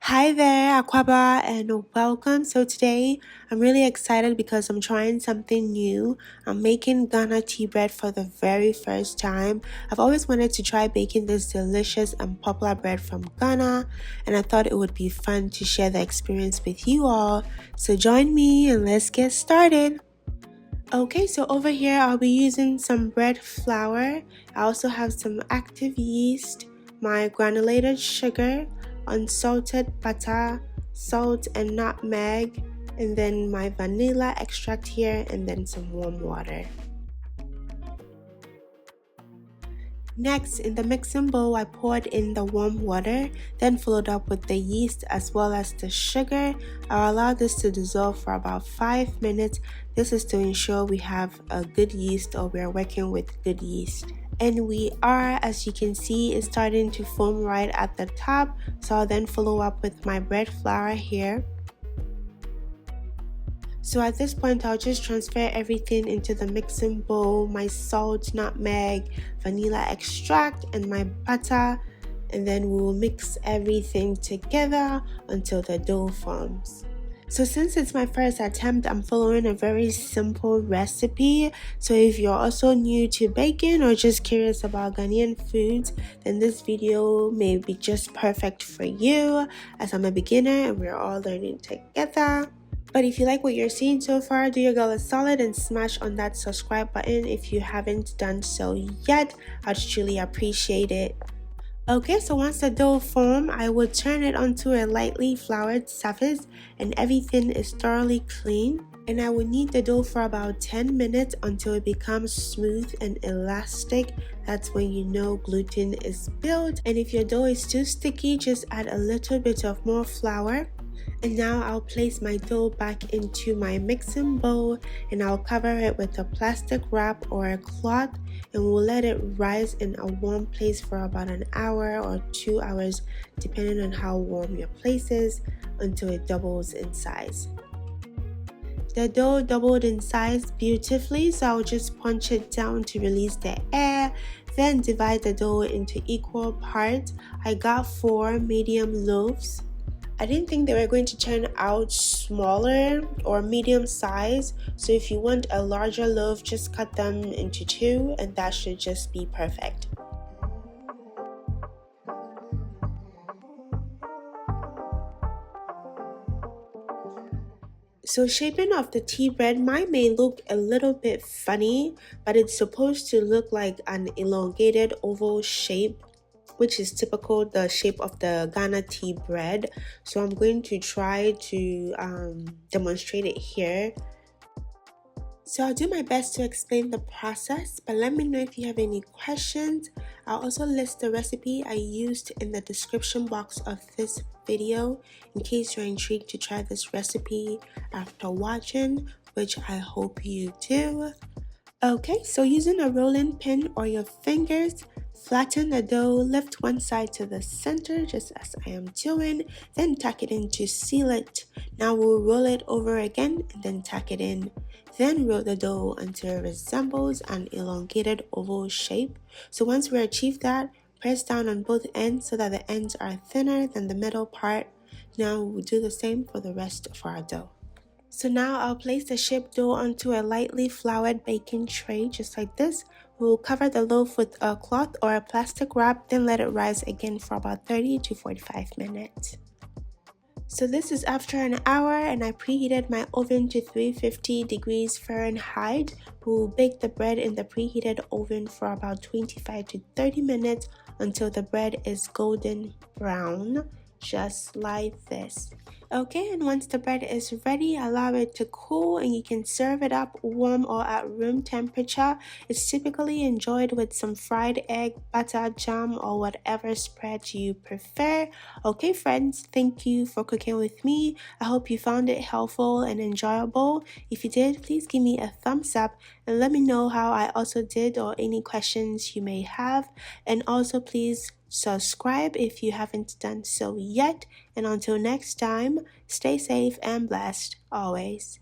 Hi there, Aquaba, and welcome. So today I'm really excited because I'm trying something new. I'm making Ghana tea bread for the very first time. I've always wanted to try baking this delicious and popular bread from Ghana, and I thought it would be fun to share the experience with you all. So join me and let's get started. Okay, so over here I'll be using some bread flour. I also have some active yeast, my granulated sugar, unsalted butter, salt and nutmeg, and then my vanilla extract here, and then some warm water. Next, in the mixing bowl, I poured in the warm water, then followed up with the yeast as well as the sugar. I'll allow this to dissolve for about 5 minutes. This is to ensure we have a good yeast, or we're working with good yeast. And we are, as you can see, it's starting to foam right at the top. So I'll then follow up with my bread flour here. So at this point, I'll just transfer everything into the mixing bowl, my salt, nutmeg, vanilla extract, and my butter. And then we'll mix everything together until the dough forms. So since it's my first attempt, I'm following a very simple recipe. So if you're also new to baking or just curious about Ghanaian foods, then this video may be just perfect for you, as I'm a beginner and we're all learning together. But if you like what you're seeing so far, do your girl a solid and smash on that subscribe button if you haven't done so yet. I'd truly appreciate it. Okay, so once the dough forms, I will turn it onto a lightly floured surface and everything is thoroughly clean. And I will knead the dough for about 10 minutes until it becomes smooth and elastic. That's when you know gluten is built. And if your dough is too sticky, just add a little bit of more flour. And now I'll place my dough back into my mixing bowl, and I'll cover it with a plastic wrap or a cloth, and we'll let it rise in a warm place for about an hour or 2 hours, depending on how warm your place is, until it doubles in size. The dough doubled in size beautifully, so I'll just punch it down to release the air, then divide the dough into equal parts. I got 4 medium loaves. I didn't think they were going to turn out smaller or medium size, so if you want a larger loaf, just cut them into 2 and that should just be perfect. So shaping of the tea bread, mine may look a little bit funny, but it's supposed to look like an elongated oval shape, which is typical the shape of the Ghana tea bread. So I'm going to try to demonstrate it here. So I'll do my best to explain the process, but let me know if you have any questions. I'll also list the recipe I used in the description box of this video in case you're intrigued to try this recipe after watching, which I hope you do. Okay, so using a rolling pin or your fingers, flatten the dough, lift one side to the center just as I am doing, then tack it in to seal it. Now we'll roll it over again and then tack it in. Then roll the dough until it resembles an elongated oval shape. So once we achieve that, press down on both ends so that the ends are thinner than the middle part. Now we'll do the same for the rest of our dough. So now I'll place the shaped dough onto a lightly floured baking tray just like this. We'll cover the loaf with a cloth or a plastic wrap, then let it rise again for about 30 to 45 minutes. So this is after an hour and I preheated my oven to 350 degrees Fahrenheit. We'll bake the bread in the preheated oven for about 25 to 30 minutes until the bread is golden brown, just like this. Okay, and once the bread is ready, allow it to cool and you can serve it up warm or at room temperature. It's typically enjoyed with some fried egg, butter, jam, or whatever spread you prefer. Okay friends, thank you for cooking with me. I hope you found it helpful and enjoyable. If you did, please give me a thumbs up and let me know how I also did or any questions you may have. And also please subscribe if you haven't done so yet, and until next time, stay safe and blessed always.